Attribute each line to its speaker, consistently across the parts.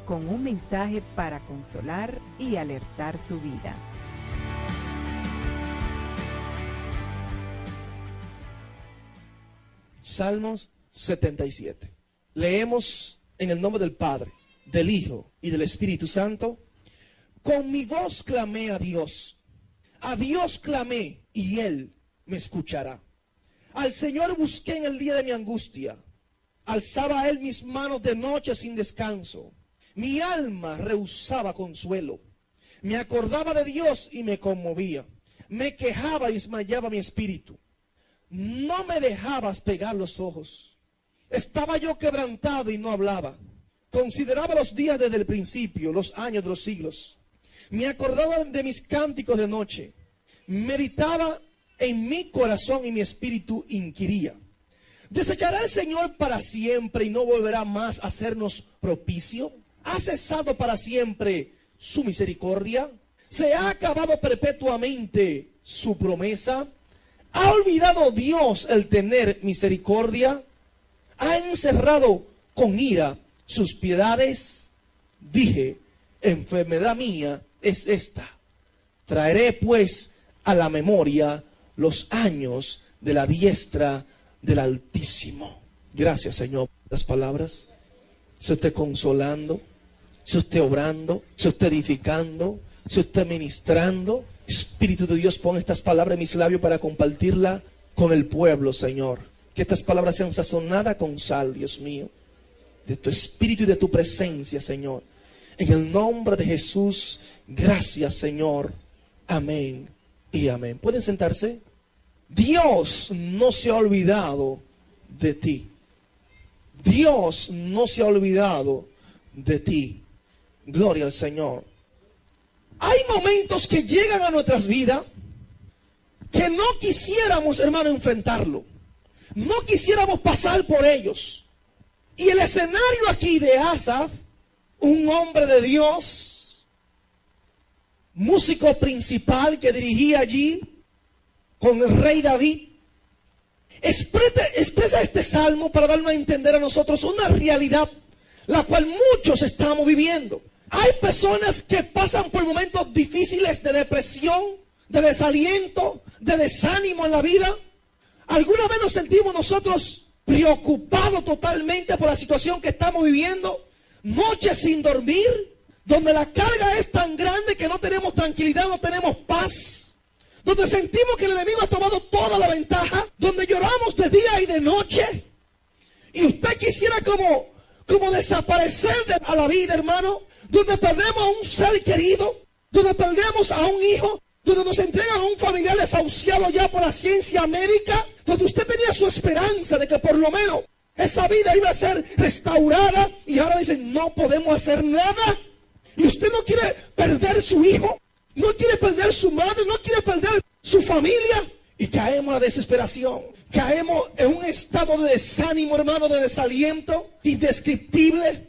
Speaker 1: con un mensaje para consolar y alertar su vida.
Speaker 2: Salmos 77. Leemos en el nombre del Padre, del Hijo y del Espíritu Santo. Con mi voz clamé a Dios clamé y Él me escuchará. Al Señor busqué en el día de mi angustia, alzaba a Él mis manos de noche sin descanso. Mi alma rehusaba consuelo, me acordaba de Dios y me conmovía, me quejaba y desmayaba mi espíritu. No me dejabas pegar los ojos. Estaba yo quebrantado y no hablaba. Consideraba los días desde el principio, los años de los siglos. Me acordaba de mis cánticos de noche. Meditaba en mi corazón y mi espíritu inquiría. ¿Desechará el Señor para siempre y no volverá más a hacernos propicio? ¿Ha cesado para siempre su misericordia? ¿Se ha acabado perpetuamente su promesa? ¿Ha olvidado Dios el tener misericordia? ¿Ha encerrado con ira sus piedades? Dije, enfermedad mía es esta. Traeré pues a la memoria los años de la diestra del Altísimo. Gracias, Señor, por las palabras. Se usted consolando, se usted obrando, se usted edificando, se usted ministrando. Espíritu de Dios, pon estas palabras en mis labios para compartirla con el pueblo, Señor. Que estas palabras sean sazonadas con sal, Dios mío, de tu espíritu y de tu presencia, Señor. En el nombre de Jesús, gracias, Señor. Amén y amén. ¿Pueden sentarse? Dios no se ha olvidado de ti. Dios no se ha olvidado de ti. Gloria al Señor. Hay momentos que llegan a nuestras vidas que no quisiéramos, hermano, enfrentarlo. No quisiéramos pasar por ellos. Y el escenario aquí de Asaf, un hombre de Dios, músico principal que dirigía allí con el rey David, expresa este salmo para darnos a entender a nosotros una realidad la cual muchos estamos viviendo. Hay personas que pasan por momentos difíciles de depresión, de desaliento, de desánimo en la vida. ¿Alguna vez nos sentimos nosotros preocupados totalmente por la situación que estamos viviendo? Noches sin dormir, donde la carga es tan grande que no tenemos tranquilidad, no tenemos paz. Donde sentimos que el enemigo ha tomado toda la ventaja, donde lloramos de día y de noche. Y usted quisiera como desaparecer a la vida, hermano. Donde perdemos a un ser querido, donde perdemos a un hijo, donde nos entregan a un familiar desahuciado ya por la ciencia médica, donde usted tenía su esperanza de que por lo menos esa vida iba a ser restaurada y ahora dicen no podemos hacer nada. Y usted no quiere perder su hijo, no quiere perder su madre, no quiere perder su familia. Y caemos a la desesperación, caemos en un estado de desánimo, hermano, de desaliento indescriptible,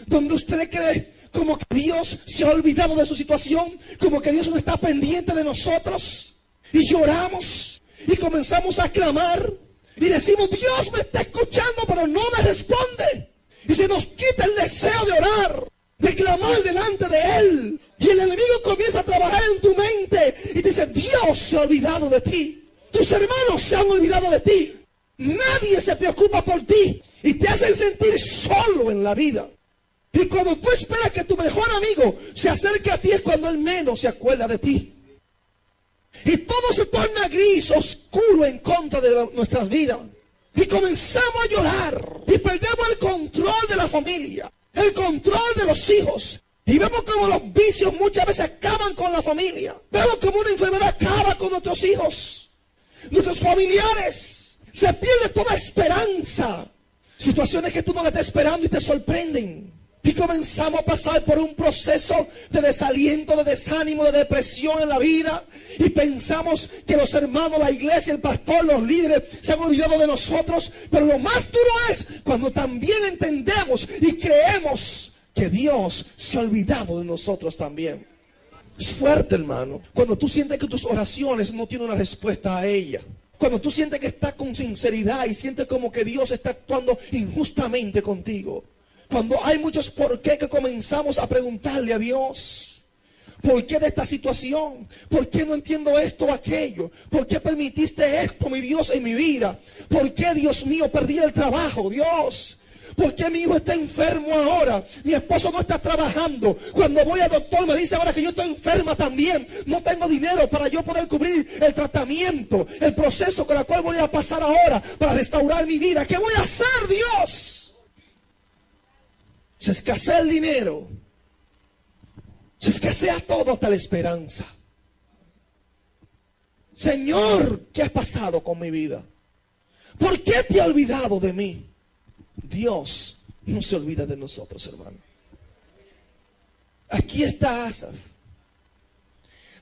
Speaker 2: donde usted cree como que Dios se ha olvidado de su situación, como que Dios no está pendiente de nosotros. Y lloramos y comenzamos a clamar y decimos, Dios me está escuchando, pero no me responde. Y se nos quita el deseo de orar, de clamar delante de Él. Y el enemigo comienza a trabajar en tu mente y te dice, Dios se ha olvidado de ti. Tus hermanos se han olvidado de ti. Nadie se preocupa por ti y te hacen sentir solo en la vida. Y cuando tú esperas que tu mejor amigo se acerque a ti es cuando él menos se acuerda de ti. Y todo se torna gris, oscuro en contra de nuestras vidas. Y comenzamos a llorar. Y perdemos el control de la familia, el control de los hijos. Y vemos como los vicios muchas veces acaban con la familia. Vemos como una enfermedad acaba con nuestros hijos, nuestros familiares. Se pierde toda esperanza. Situaciones que tú no le estás esperando y te sorprenden. Y comenzamos a pasar por un proceso de desaliento, de desánimo, de depresión en la vida. Y pensamos que los hermanos, la iglesia, el pastor, los líderes se han olvidado de nosotros. Pero lo más duro es cuando también entendemos y creemos que Dios se ha olvidado de nosotros también. Es fuerte, hermano, cuando tú sientes que tus oraciones no tienen una respuesta a ella. Cuando tú sientes que estás con sinceridad y sientes como que Dios está actuando injustamente contigo. Cuando hay muchos por qué que comenzamos a preguntarle a Dios. ¿Por qué de esta situación? ¿Por qué no entiendo esto o aquello? ¿Por qué permitiste esto, mi Dios, en mi vida? ¿Por qué, Dios mío, perdí el trabajo, Dios? ¿Por qué mi hijo está enfermo ahora? Mi esposo no está trabajando. Cuando voy al doctor me dice ahora que yo estoy enferma también. No tengo dinero para yo poder cubrir el tratamiento, el proceso con el cual voy a pasar ahora para restaurar mi vida. ¿Qué voy a hacer, Dios? Se escasea el dinero. Se escasea todo hasta la esperanza. Señor, ¿qué ha pasado con mi vida? ¿Por qué te has olvidado de mí? Dios no se olvida de nosotros, hermano. Aquí está Asaf,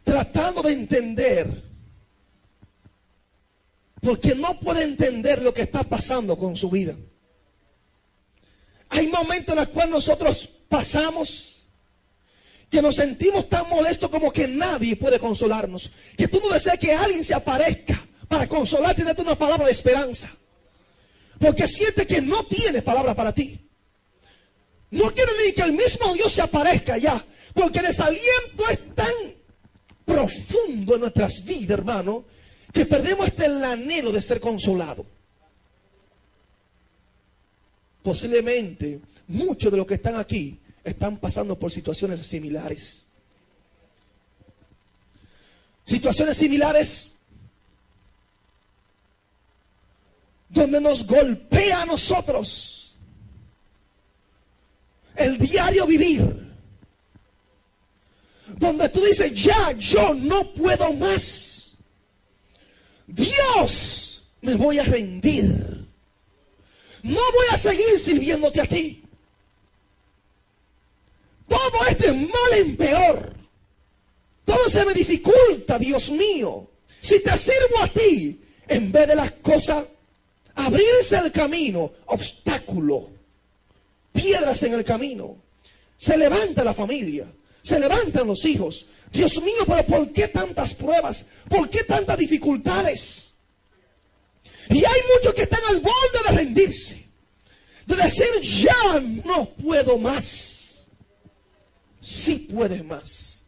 Speaker 2: tratando de entender, porque no puede entender lo que está pasando con su vida. Hay momentos en los cuales nosotros pasamos que nos sentimos tan molestos como que nadie puede consolarnos. Que tú no deseas que alguien se aparezca para consolarte y darte una palabra de esperanza. Porque sientes que no tiene palabra para ti. No quiere decir que el mismo Dios se aparezca ya. Porque el desaliento es tan profundo en nuestras vidas, hermano, que perdemos hasta el anhelo de ser consolado. Posiblemente muchos de los que están aquí están pasando por situaciones similares. Situaciones similares donde nos golpea a nosotros el diario vivir. Donde tú dices, ya yo no puedo más. Dios, me voy a rendir. No voy a seguir sirviéndote a ti. Todo es de mal en peor. Todo se me dificulta, Dios mío. Si te sirvo a ti, en vez de las cosas, abrirse el camino, obstáculo, piedras en el camino. Se levanta la familia, se levantan los hijos. Dios mío, pero ¿por qué tantas pruebas? ¿Por qué tantas dificultades? Y hay muchos que están al borde de rendirse, de decir, ya no puedo más. Sí puedes más.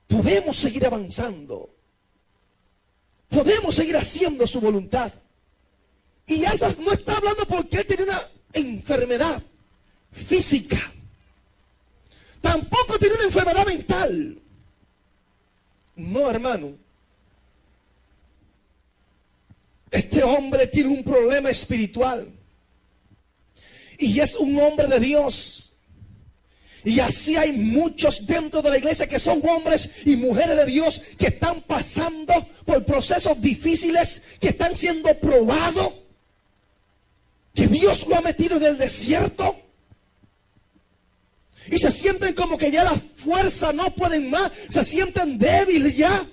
Speaker 2: Podemos seguir avanzando. Podemos seguir haciendo su voluntad. Y esa no está hablando porque él tiene una enfermedad física. Tampoco tiene una enfermedad mental. No, hermano. Este hombre tiene un problema espiritual. Y es un hombre de Dios. Y así hay muchos dentro de la iglesia que son hombres y mujeres de Dios que están pasando por procesos difíciles, que están siendo probados, que Dios lo ha metido en el desierto. Y se sienten como que ya la fuerza no pueden más, se sienten débiles ya.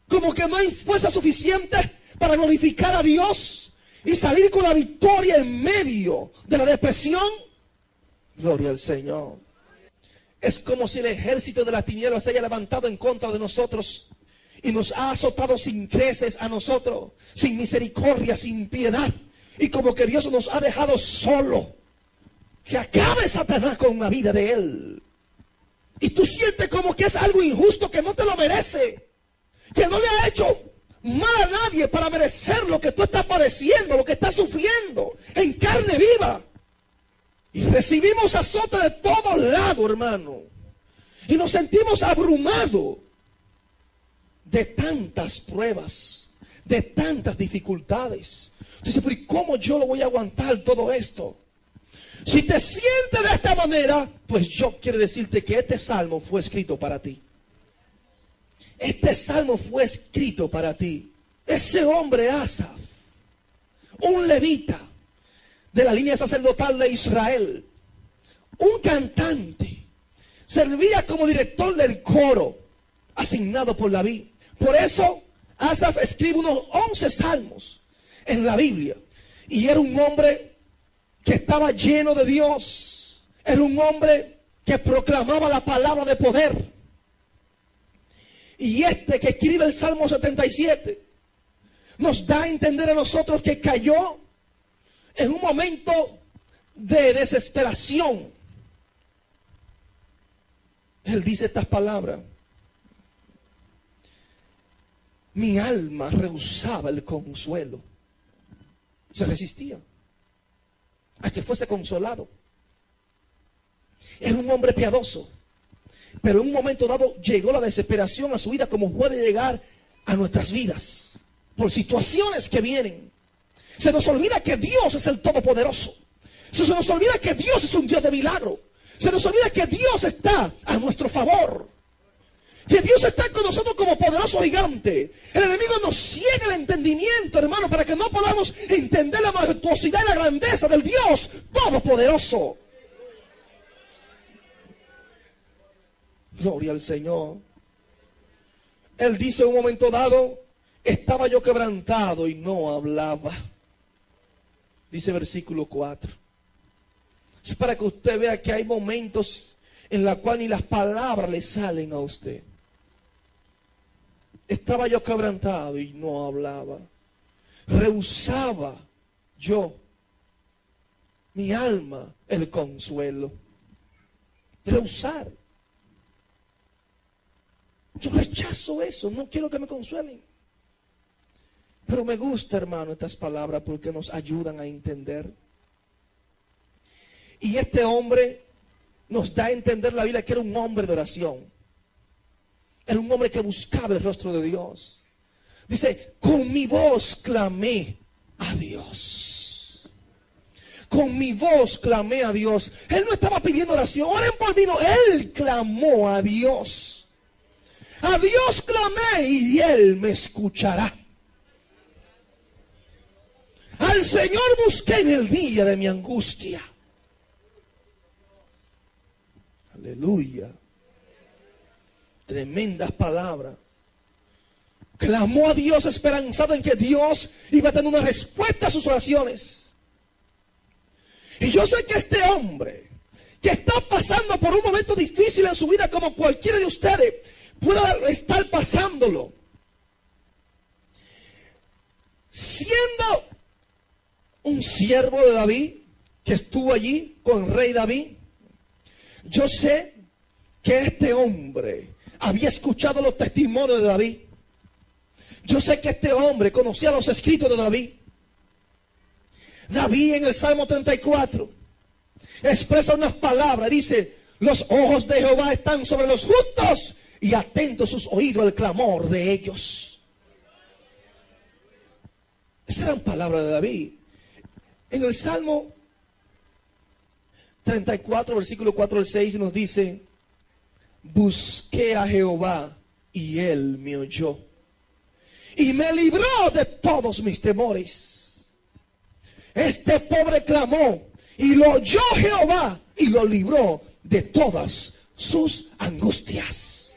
Speaker 2: Como que no hay fuerza suficiente para glorificar a Dios y salir con la victoria en medio de la depresión. Gloria al Señor. Es como si el ejército de las tinieblas se haya levantado en contra de nosotros y nos ha azotado sin creces a nosotros, sin misericordia, sin piedad. Y como que Dios nos ha dejado solo. Que acabe Satanás con la vida de él. Y tú sientes como que es algo injusto, que no te lo merece. Que no le ha hecho mal a nadie para merecer lo que tú estás padeciendo, lo que estás sufriendo en carne viva. Y recibimos azote de todos lados, hermano. Y nos sentimos abrumados de tantas pruebas, de tantas dificultades. Dice, pero ¿y cómo yo lo voy a aguantar todo esto? Si te sientes de esta manera, pues yo quiero decirte que este salmo fue escrito para ti. Este salmo fue escrito para ti. Ese hombre Asaf, un levita de la línea sacerdotal de Israel, un cantante, servía como director del coro asignado por David. Por eso Asaf escribe unos 11 salmos en la Biblia. Y era un hombre que estaba lleno de Dios. Era un hombre que proclamaba la palabra de poder. Y este que escribe el Salmo 77 nos da a entender a nosotros que cayó en un momento de desesperación, él dice estas palabras: mi alma rehusaba el consuelo. Se resistía a que fuese consolado. Era un hombre piadoso, pero en un momento dado llegó la desesperación a su vida, como puede llegar a nuestras vidas por situaciones que vienen. Se nos olvida que Dios es el Todopoderoso. Se nos olvida que Dios es un Dios de milagro. Se nos olvida que Dios está a nuestro favor, que Dios está con nosotros como poderoso gigante. El enemigo nos ciega el entendimiento, hermano, para que no podamos entender la majestuosidad y la grandeza del Dios Todopoderoso. Gloria al Señor. Él dice en un momento dado: estaba yo quebrantado y no hablaba. Dice versículo 4. Es para que usted vea que hay momentos en los cuales ni las palabras le salen a usted. Estaba yo quebrantado y no hablaba. Rehusaba yo, mi alma, el consuelo. Rehusar. Yo rechazo eso, no quiero que me consuelen. Pero me gusta, hermano, estas palabras porque nos ayudan a entender. Y este hombre nos da a entender la Biblia que era un hombre de oración. Era un hombre que buscaba el rostro de Dios. Dice: con mi voz clamé a Dios. Con mi voz clamé a Dios. Él no estaba pidiendo oración. Oren por mí, no. Él clamó a Dios. A Dios clamé y Él me escuchará. Al Señor busqué en el día de mi angustia. Aleluya. Tremendas palabras. Clamó a Dios esperanzado en que Dios iba a tener una respuesta a sus oraciones. Y yo sé que este hombre, que está pasando por un momento difícil en su vida, como cualquiera de ustedes pueda estar pasándolo, siendo un siervo de David, que estuvo allí con el rey David, yo sé que este hombre había escuchado los testimonios de David. Yo sé que este hombre conocía los escritos de David. David en el Salmo 34 expresa unas palabras, dice: los ojos de Jehová están sobre los justos y atentos sus oídos al clamor de ellos. Esas eran palabras de David. En el Salmo 34, versículo 4 al 6 nos dice: busqué a Jehová y Él me oyó y me libró de todos mis temores. Este pobre clamó y lo oyó Jehová y lo libró de todas sus angustias.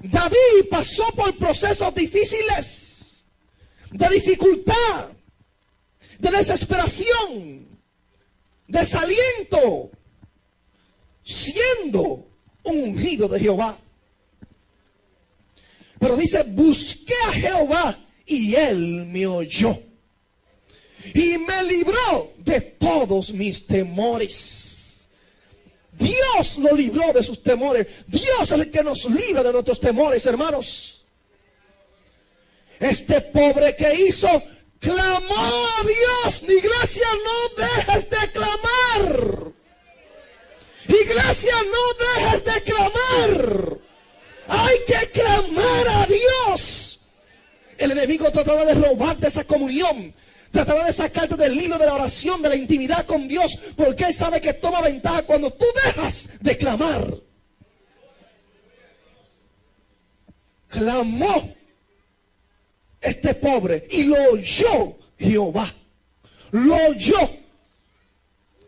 Speaker 2: David pasó por procesos difíciles, de dificultad, de desesperación, desaliento, siendo un ungido de Jehová. Pero dice: busqué a Jehová y Él me oyó y me libró de todos mis temores. Dios lo libró de sus temores. Dios es el que nos libra de nuestros temores, hermanos. Este pobre que hizo, clamó a Dios. Iglesia, no dejes de clamar. Iglesia, no dejes de clamar. Hay que clamar a Dios. El enemigo tratará de robarte esa comunión. Tratará de sacarte del hilo de la oración, de la intimidad con Dios, porque Él sabe que toma ventaja cuando tú dejas de clamar. Clamó este pobre y lo oyó Jehová. Lo oyó.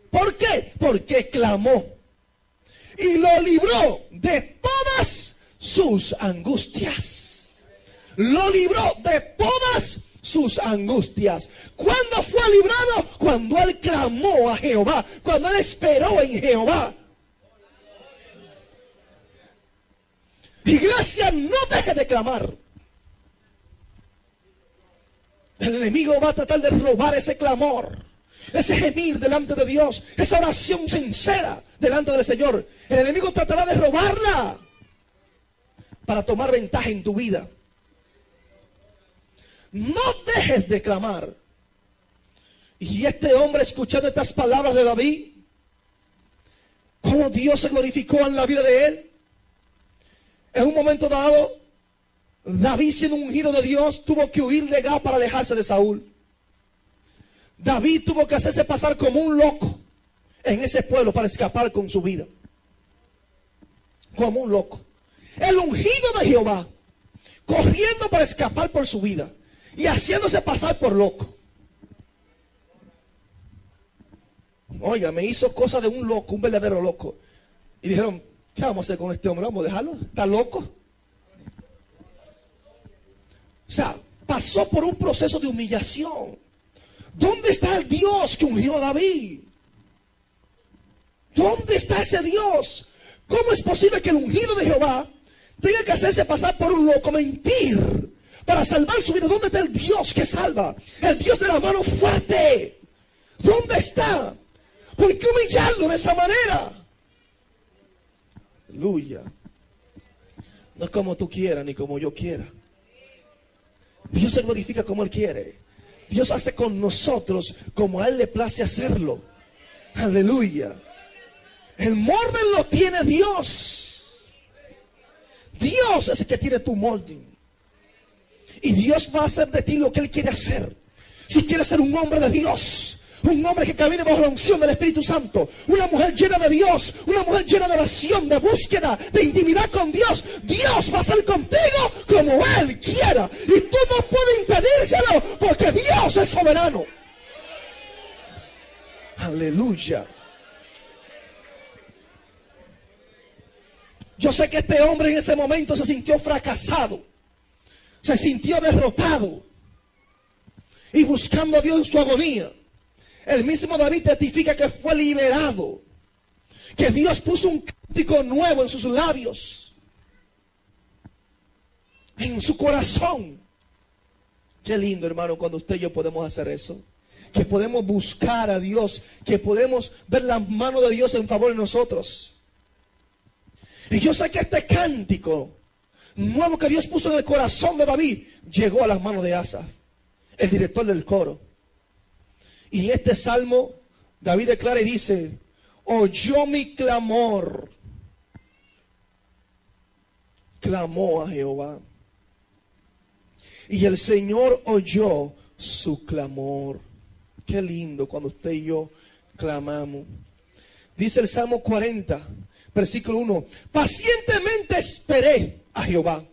Speaker 2: ¿Por qué? Porque clamó y lo libró de todas sus angustias. Lo libró de todas sus angustias. ¿Cuándo fue librado? Cuando él clamó a Jehová, cuando él esperó en Jehová. Iglesia, no deje de clamar. El enemigo va a tratar de robar ese clamor, ese gemir delante de Dios, esa oración sincera delante del Señor. El enemigo tratará de robarla para tomar ventaja en tu vida. No dejes de clamar. Y este hombre, escuchando estas palabras de David, cómo Dios se glorificó en la vida de él. En un momento dado, David, siendo ungido de Dios, tuvo que huir de Gad para alejarse de Saúl. David tuvo que hacerse pasar como un loco en ese pueblo para escapar con su vida. Como un loco. El ungido de Jehová, corriendo para escapar por su vida y haciéndose pasar por loco. Oiga, me hizo cosa de un loco, un verdadero loco. Y dijeron, ¿qué vamos a hacer con este hombre? ¿Vamos a dejarlo? ¿Está loco? O sea, pasó por un proceso de humillación. ¿Dónde está el Dios que ungió a David? ¿Dónde está ese Dios? ¿Cómo es posible que el ungido de Jehová tenga que hacerse pasar por un loco, mentir para salvar su vida? ¿Dónde está el Dios que salva? El Dios de la mano fuerte. ¿Dónde está? ¿Por qué humillarlo de esa manera? Aleluya. No es como tú quieras ni como yo quiera. Dios se glorifica como Él quiere. Dios hace con nosotros como a Él le place hacerlo. Aleluya. El molde lo tiene Dios. Dios es el que tiene tu molde. Y Dios va a hacer de ti lo que Él quiere hacer. Si quieres ser un hombre de Dios, un hombre que camine bajo la unción del Espíritu Santo, una mujer llena de Dios, una mujer llena de oración, de búsqueda, de intimidad con Dios, Dios va a ser contigo como Él quiera. Y tú no puedes impedírselo porque Dios es soberano. Aleluya. Yo sé que este hombre en ese momento se sintió fracasado, se sintió derrotado y buscando a Dios en su agonía. El mismo David testifica que fue liberado, que Dios puso un cántico nuevo en sus labios, en su corazón. Qué lindo, hermano, cuando usted y yo podemos hacer eso, que podemos buscar a Dios, que podemos ver la mano de Dios en favor de nosotros. Y yo sé que este cántico nuevo que Dios puso en el corazón de David llegó a las manos de Asaf, el director del coro. Y en este salmo David declara y dice: oyó mi clamor, clamó a Jehová, y el Señor oyó su clamor. Qué lindo cuando usted y yo clamamos. Dice el Salmo 40, versículo 1: pacientemente esperé a Jehová,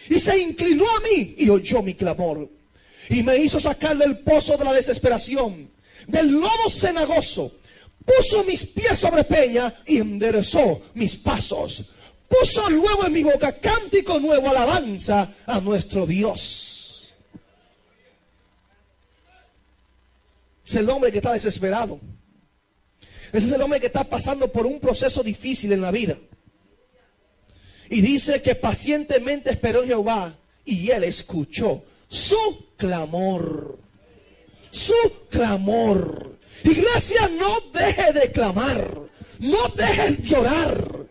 Speaker 2: y se inclinó a mí y oyó mi clamor, y me hizo sacar del pozo de la desesperación, del lodo cenagoso. Puso mis pies sobre peña y enderezó mis pasos. Puso luego en mi boca cántico nuevo, alabanza a nuestro Dios. Es el hombre que está desesperado. Ese es el hombre que está pasando por un proceso difícil en la vida. Y dice que pacientemente esperó en Jehová y Él escuchó su clamor. Su clamor. Iglesia, no deje de clamar. No dejes de orar.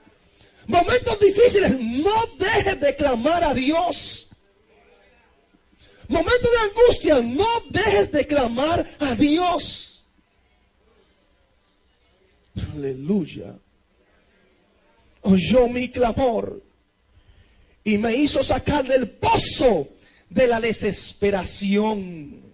Speaker 2: Momentos difíciles, no dejes de clamar a Dios. Momentos de angustia, no dejes de clamar a Dios. Aleluya. Oyó mi clamor y me hizo sacar del pozo de la desesperación.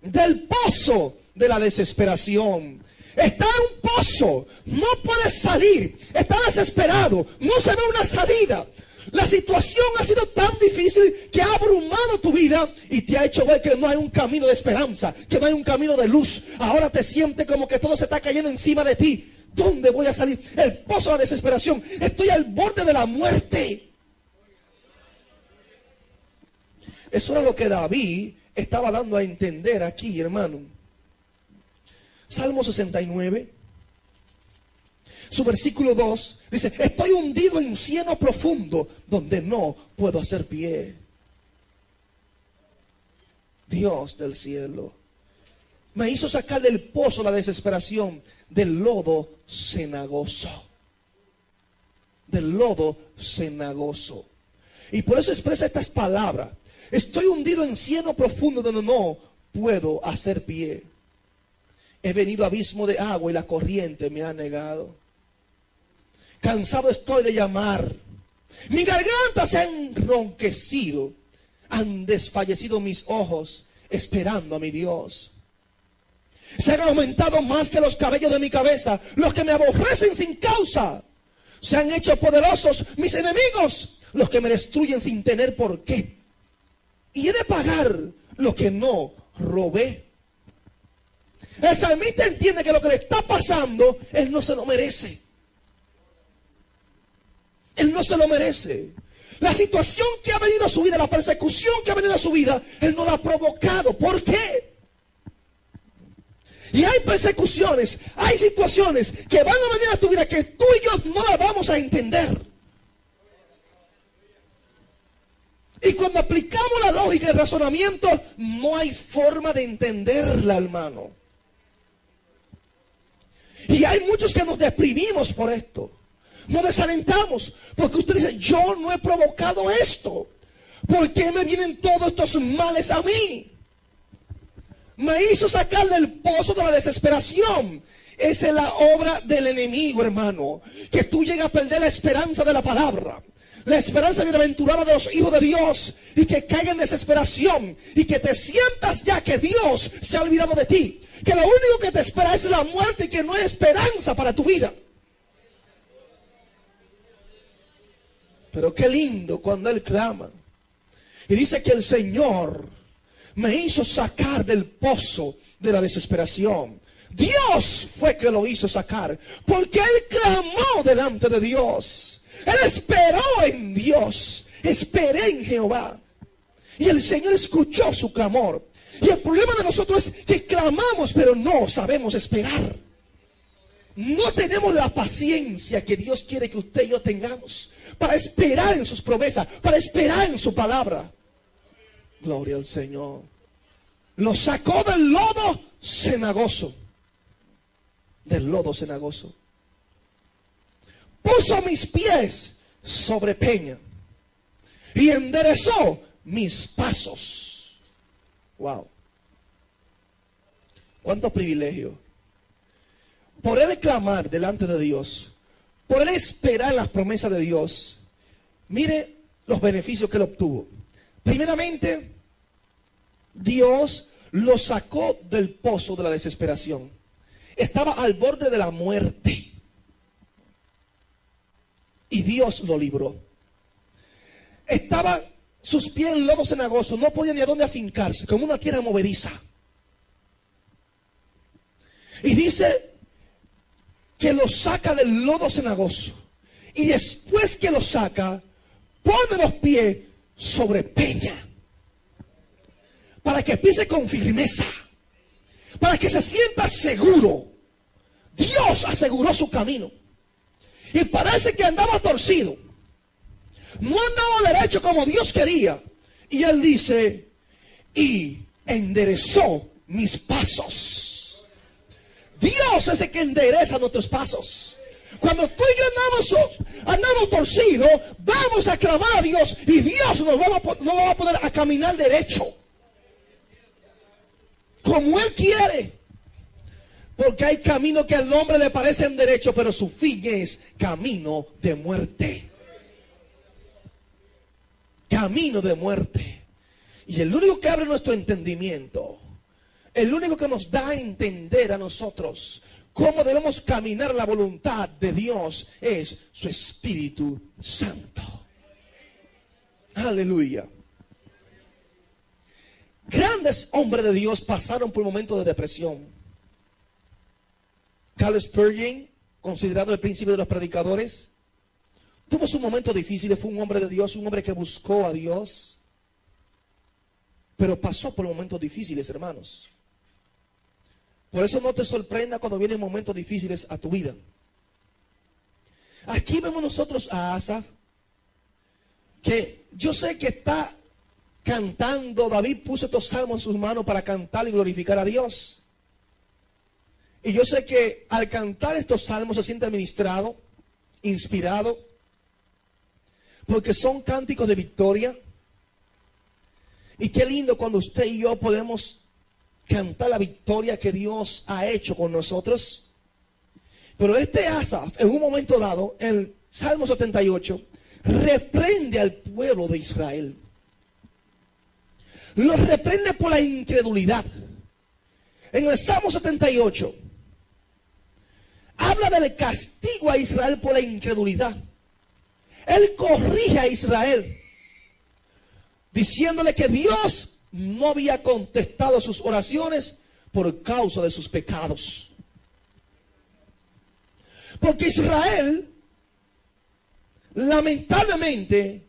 Speaker 2: Del pozo de la desesperación. Está en un pozo, no puede salir, está desesperado, no se ve una salida. La situación ha sido tan difícil que ha abrumado tu vida y te ha hecho ver que no hay un camino de esperanza, que no hay un camino de luz. Ahora te sientes como que todo se está cayendo encima de ti. ¿Dónde voy a salir? El pozo de la desesperación. Estoy al borde de la muerte. Eso era lo que David estaba dando a entender aquí, hermano. Salmo 69, su versículo 2, dice: estoy hundido en cieno profundo, donde no puedo hacer pie. Dios del cielo. Me hizo sacar del pozo la desesperación, del lodo cenagoso. Del lodo cenagoso. Y por eso expresa estas palabras. Estoy hundido en cieno profundo donde no puedo hacer pie. He venido a abismo de agua y la corriente me ha negado. Cansado estoy de llamar. Mi garganta se ha enronquecido. Han desfallecido mis ojos esperando a mi Dios. Se han aumentado más que los cabellos de mi cabeza, los que me aborrecen sin causa. Se han hecho poderosos mis enemigos, los que me destruyen sin tener por qué. Y he de pagar lo que no robé. El salmista entiende que lo que le está pasando, él no se lo merece. Él no se lo merece. La situación que ha venido a su vida, la persecución que ha venido a su vida, él no la ha provocado. ¿Por qué? Y hay persecuciones, hay situaciones que van a venir a tu vida que tú y yo no las vamos a entender. Y cuando aplicamos la lógica y el razonamiento, no hay forma de entenderla, hermano. Y hay muchos que nos deprimimos por esto. Nos desalentamos porque usted dice, yo no he provocado esto. ¿Por qué me vienen todos estos males a mí? Me hizo sacar del pozo de la desesperación. Esa es la obra del enemigo, hermano. Que tú llegas a perder la esperanza de la palabra. La esperanza bienaventurada de los hijos de Dios. Y que caiga en desesperación. Y que te sientas ya que Dios se ha olvidado de ti. Que lo único que te espera es la muerte y que no hay esperanza para tu vida. Pero qué lindo cuando él clama. Y dice que el Señor me hizo sacar del pozo de la desesperación. Dios fue que lo hizo sacar. Porque él clamó delante de Dios. Él esperó en Dios. Esperé en Jehová. Y el Señor escuchó su clamor. Y el problema de nosotros es que clamamos, pero no sabemos esperar. No tenemos la paciencia que Dios quiere que usted y yo tengamos para esperar en sus promesas, para esperar en su palabra. Gloria al Señor. Lo sacó del lodo cenagoso. Del lodo cenagoso. Puso mis pies sobre peña y enderezó mis pasos. Wow. Cuánto privilegio. Por él clamar delante de Dios, por él esperar las promesas de Dios, mire los beneficios que él obtuvo. Primeramente, Dios lo sacó del pozo de la desesperación. Estaba al borde de la muerte. Y Dios lo libró. Estaba sus pies en lodo cenagoso, no podía ni a dónde afincarse, como una tierra movediza. Y dice que lo saca del lodo cenagoso. Y después que lo saca, pone los pies sobre peña. Para que pise con firmeza. Para que se sienta seguro. Dios aseguró su camino. Y parece que andaba torcido. No andaba derecho como Dios quería. Y él dice, y enderezó mis pasos. Dios es el que endereza nuestros pasos. Cuando tú y yo andamos torcidos, vamos a clamar a Dios y Dios nos va a poner a caminar derecho. Como Él quiere. Porque hay caminos que al hombre le parecen derechos, pero su fin es camino de muerte. Camino de muerte. Y el único que abre nuestro entendimiento, el único que nos da a entender a nosotros cómo debemos caminar la voluntad de Dios, es su Espíritu Santo. Aleluya. Grandes hombres de Dios pasaron por momentos de depresión. Charles Spurgeon, considerado el príncipe de los predicadores, tuvo sus momentos difíciles. Fue un hombre de Dios, un hombre que buscó a Dios, pero pasó por momentos difíciles, hermanos. Por eso no te sorprenda cuando vienen momentos difíciles a tu vida. Aquí vemos nosotros a Asa, que yo sé que está cantando, David puso estos salmos en sus manos para cantar y glorificar a Dios. Y yo sé que al cantar estos salmos se siente ministrado, inspirado, porque son cánticos de victoria. Y qué lindo cuando usted y yo podemos cantar la victoria que Dios ha hecho con nosotros. Pero este Asaf, en un momento dado, en el Salmo 78, reprende al pueblo de Israel. Los reprende por la incredulidad. En el Salmo 78, habla del castigo a Israel por la incredulidad. Él corrige a Israel, diciéndole que Dios no había contestado sus oraciones por causa de sus pecados. Porque Israel, lamentablemente,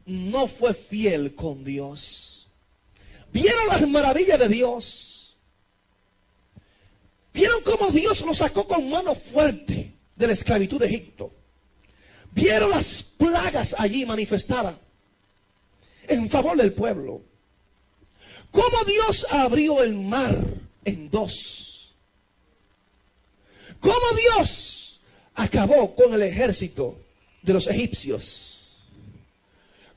Speaker 2: no fue fiel con Dios. Vieron las maravillas de Dios. Vieron cómo Dios los sacó con mano fuerte de la esclavitud de Egipto. Vieron las plagas allí manifestadas en favor del pueblo. Cómo Dios abrió el mar en dos. Cómo Dios acabó con el ejército de los egipcios.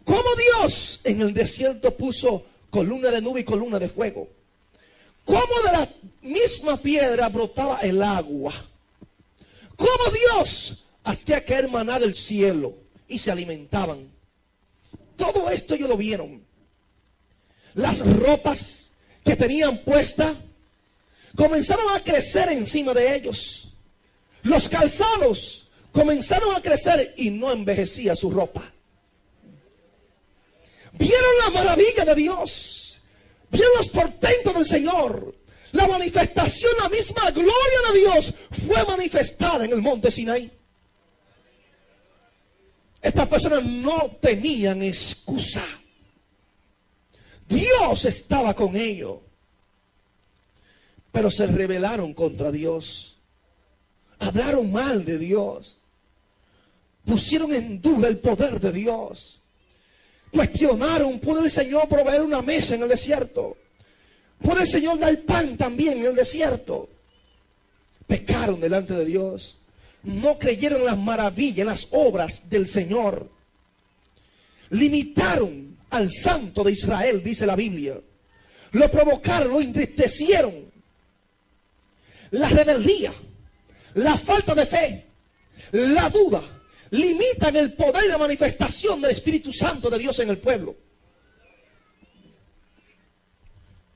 Speaker 2: Cómo Dios en el desierto puso columna de nube y columna de fuego. Cómo de la misma piedra brotaba el agua. Cómo Dios hacía caer maná del cielo y se alimentaban. Todo esto ellos lo vieron. Las ropas que tenían puestas comenzaron a crecer encima de ellos. Los calzados comenzaron a crecer y no envejecía su ropa. Vieron la maravilla de Dios. Vieron los portentos del Señor. La manifestación, la misma gloria de Dios fue manifestada en el monte Sinaí. Estas personas no tenían excusa. Dios estaba con ellos. Pero se rebelaron contra Dios. Hablaron mal de Dios. Pusieron en duda el poder de Dios. Cuestionaron, ¿puede el Señor proveer una mesa en el desierto? ¿Puede el Señor dar pan también en el desierto? Pecaron delante de Dios. No creyeron en las maravillas, en las obras del Señor. Limitaron al Santo de Israel, dice la Biblia. Lo provocaron, lo entristecieron. La rebeldía, la falta de fe, la duda, limitan el poder y la manifestación del Espíritu Santo de Dios en el pueblo.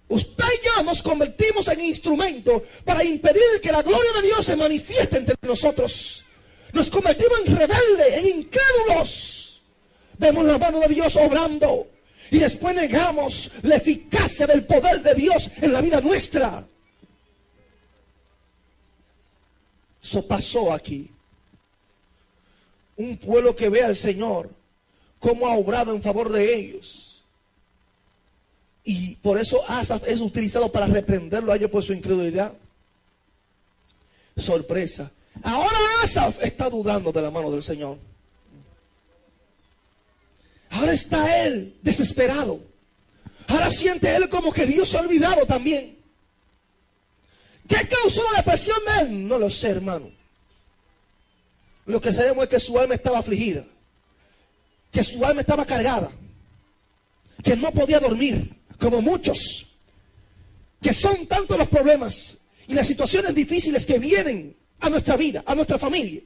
Speaker 2: Usted y yo nos convertimos en instrumentos para impedir que la gloria de Dios se manifieste entre nosotros. Nos convertimos en rebeldes, en incrédulos. Vemos la mano de Dios obrando y después negamos la eficacia del poder de Dios en la vida nuestra. Eso pasó aquí. Un pueblo que ve al Señor, cómo ha obrado en favor de ellos. Y por eso Asaf es utilizado para reprenderlo a ellos por su incredulidad. Sorpresa. Ahora Asaf está dudando de la mano del Señor. Ahora está él desesperado. Ahora siente él como que Dios se ha olvidado también. ¿Qué causó la depresión de él? No lo sé, hermano. Lo que sabemos es que su alma estaba afligida. Que su alma estaba cargada. Que no podía dormir. Como muchos, que son tantos los problemas y las situaciones difíciles que vienen a nuestra vida, a nuestra familia,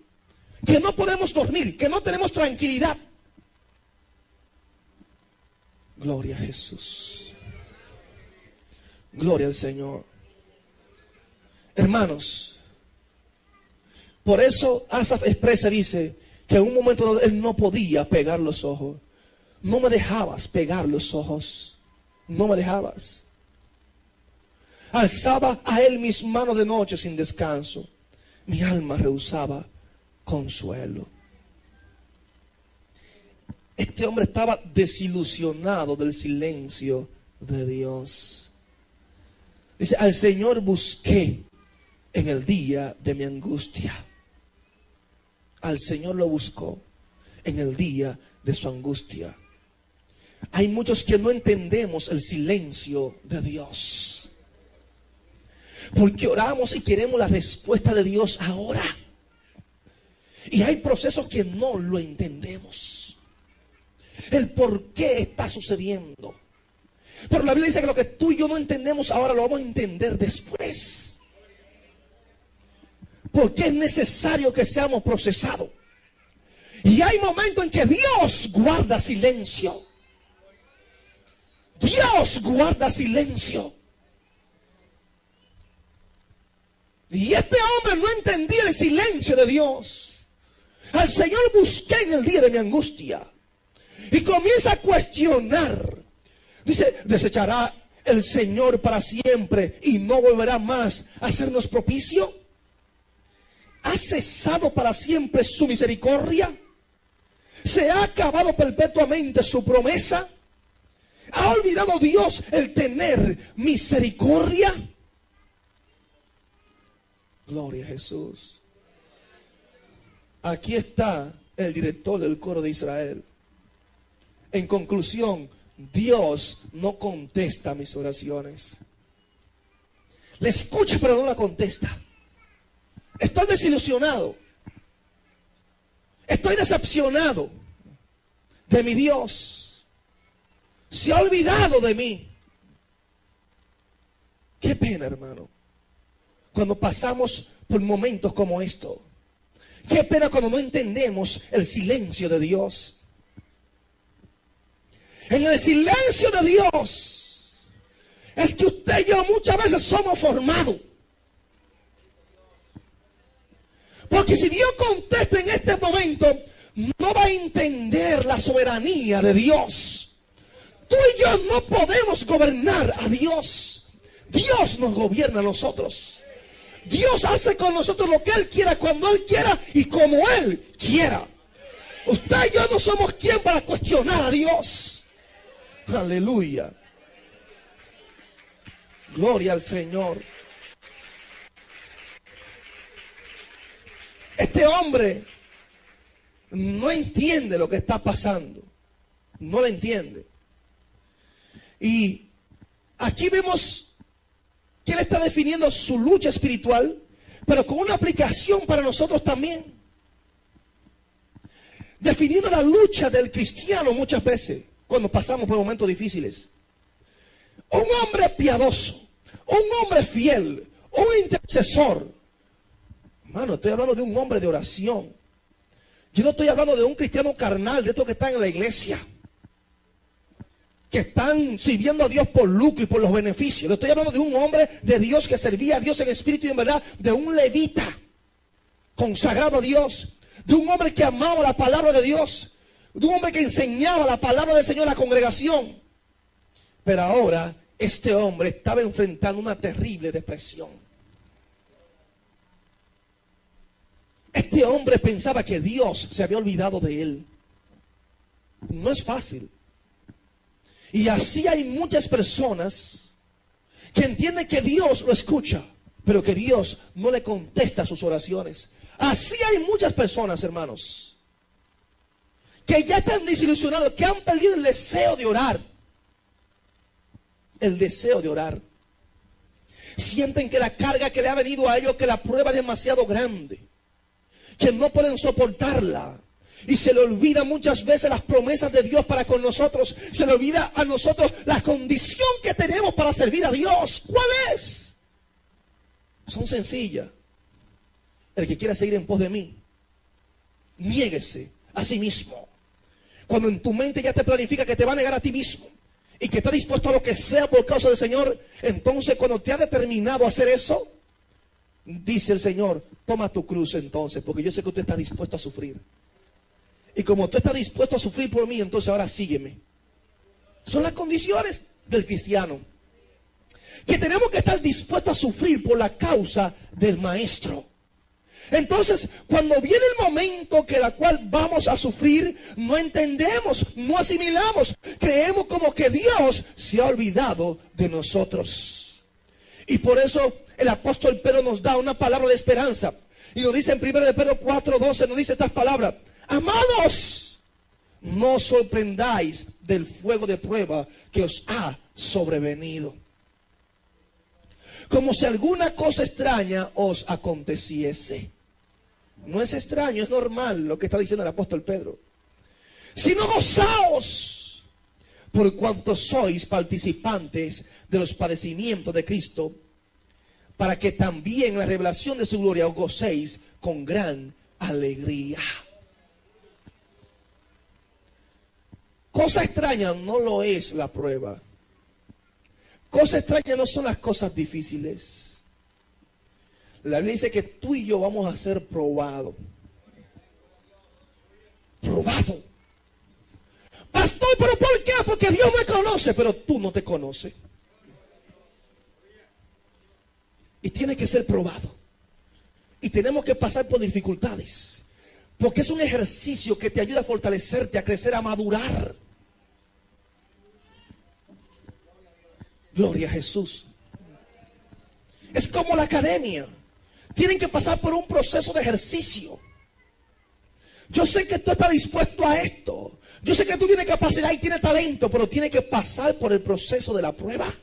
Speaker 2: que no podemos dormir, que no tenemos tranquilidad. Gloria a Jesús. Gloria al Señor. Hermanos, por eso Asaf expresa, dice, que en un momento dado él no podía pegar los ojos. No me dejabas pegar los ojos. No me dejabas. Alzaba a él mis manos de noche sin descanso. Mi alma rehusaba consuelo. Este hombre estaba desilusionado del silencio de Dios. Dice, al Señor busqué en el día de mi angustia. Al Señor lo buscó en el día de su angustia. Hay muchos que no entendemos el silencio de Dios. Porque oramos y queremos la respuesta de Dios ahora. Y hay procesos que no lo entendemos. El por qué está sucediendo. Pero la Biblia dice que lo que tú y yo no entendemos ahora lo vamos a entender después. Porque es necesario que seamos procesados. Y hay momentos en que Dios guarda silencio. Dios guarda silencio. Y este hombre no entendía el silencio de Dios. Al Señor busqué en el día de mi angustia. Y comienza a cuestionar. Dice, ¿desechará el Señor para siempre y no volverá más a hacernos propicio? ¿Ha cesado para siempre su misericordia? ¿Se ha acabado perpetuamente su promesa? ¿Ha olvidado Dios el tener misericordia? Gloria a Jesús. Aquí está el director del coro de Israel. En conclusión, Dios no contesta mis oraciones. Le escucha pero no la contesta. Estoy desilusionado. Estoy decepcionado de mi Dios. Se ha olvidado de mí. Qué pena, hermano, cuando pasamos por momentos como esto. Qué pena cuando no entendemos el silencio de Dios. En el silencio de Dios es que usted y yo muchas veces somos formados. Porque si Dios contesta en este momento, no va a entender la soberanía de Dios. Tú y yo no podemos gobernar a Dios. Dios nos gobierna a nosotros. Dios hace con nosotros lo que Él quiera, cuando Él quiera y como Él quiera. Usted y yo no somos quien para cuestionar a Dios. Aleluya. Gloria al Señor. Este hombre no entiende lo que está pasando. No lo entiende. Y aquí vemos que él está definiendo su lucha espiritual, pero con una aplicación para nosotros también. Definiendo la lucha del cristiano muchas veces, cuando pasamos por momentos difíciles. Un hombre piadoso, un hombre fiel, un intercesor. Hermano, estoy hablando de un hombre de oración. Yo no estoy hablando de un cristiano carnal, de estos que están en la iglesia, que están sirviendo a Dios por lucro y por los beneficios. Yo estoy hablando de un hombre de Dios que servía a Dios en espíritu y en verdad, de un levita consagrado a Dios, de un hombre que amaba la palabra de Dios, de un hombre que enseñaba la palabra del Señor a la congregación. Pero ahora este hombre estaba enfrentando una terrible depresión. Este hombre pensaba que Dios se había olvidado de él. No es fácil. Y así hay muchas personas que entienden que Dios lo escucha, pero que Dios no le contesta sus oraciones. Así hay muchas personas, hermanos, que ya están desilusionados, que han perdido el deseo de orar. El deseo de orar. Sienten que la carga que le ha venido a ellos, que la prueba es demasiado grande, que no pueden soportarla. Y se le olvida muchas veces las promesas de Dios para con nosotros. Se le olvida a nosotros la condición que tenemos para servir a Dios. ¿Cuál es? Son sencillas. El que quiera seguir en pos de mí, niéguese a sí mismo. Cuando en tu mente ya te planifica que te va a negar a ti mismo y que está dispuesto a lo que sea por causa del Señor, entonces cuando te ha determinado a hacer eso, dice el Señor, toma tu cruz entonces, porque yo sé que usted está dispuesto a sufrir. Y como tú estás dispuesto a sufrir por mí, entonces ahora sígueme. Son las condiciones del cristiano. Que tenemos que estar dispuestos a sufrir por la causa del Maestro. Entonces, cuando viene el momento que la cual vamos a sufrir, no entendemos, no asimilamos. Creemos como que Dios se ha olvidado de nosotros. Y por eso el apóstol Pedro nos da una palabra de esperanza. Y nos dice en 1 de Pedro 4:12, nos dice estas palabras. Amados, no os sorprendáis del fuego de prueba que os ha sobrevenido, como si alguna cosa extraña os aconteciese. No es extraño, es normal lo que está diciendo el apóstol Pedro. Sino gozaos por cuanto sois participantes de los padecimientos de Cristo, para que también en la revelación de su gloria os gocéis con gran alegría. Cosa extraña no lo es la prueba. Cosa extraña no son las cosas difíciles. La Biblia dice que tú y yo vamos a ser probados. Probado. Pastor, ¿pero por qué? Porque Dios me conoce, pero tú no te conoces. Y tiene que ser probado. Y tenemos que pasar por dificultades. Porque es un ejercicio que te ayuda a fortalecerte, a crecer, a madurar. Gloria a Jesús. Es como la academia. Tienen que pasar por un proceso de ejercicio. Yo sé que tú estás dispuesto a esto. Yo sé que tú tienes capacidad y tienes talento, pero tienes que pasar por el proceso de la prueba.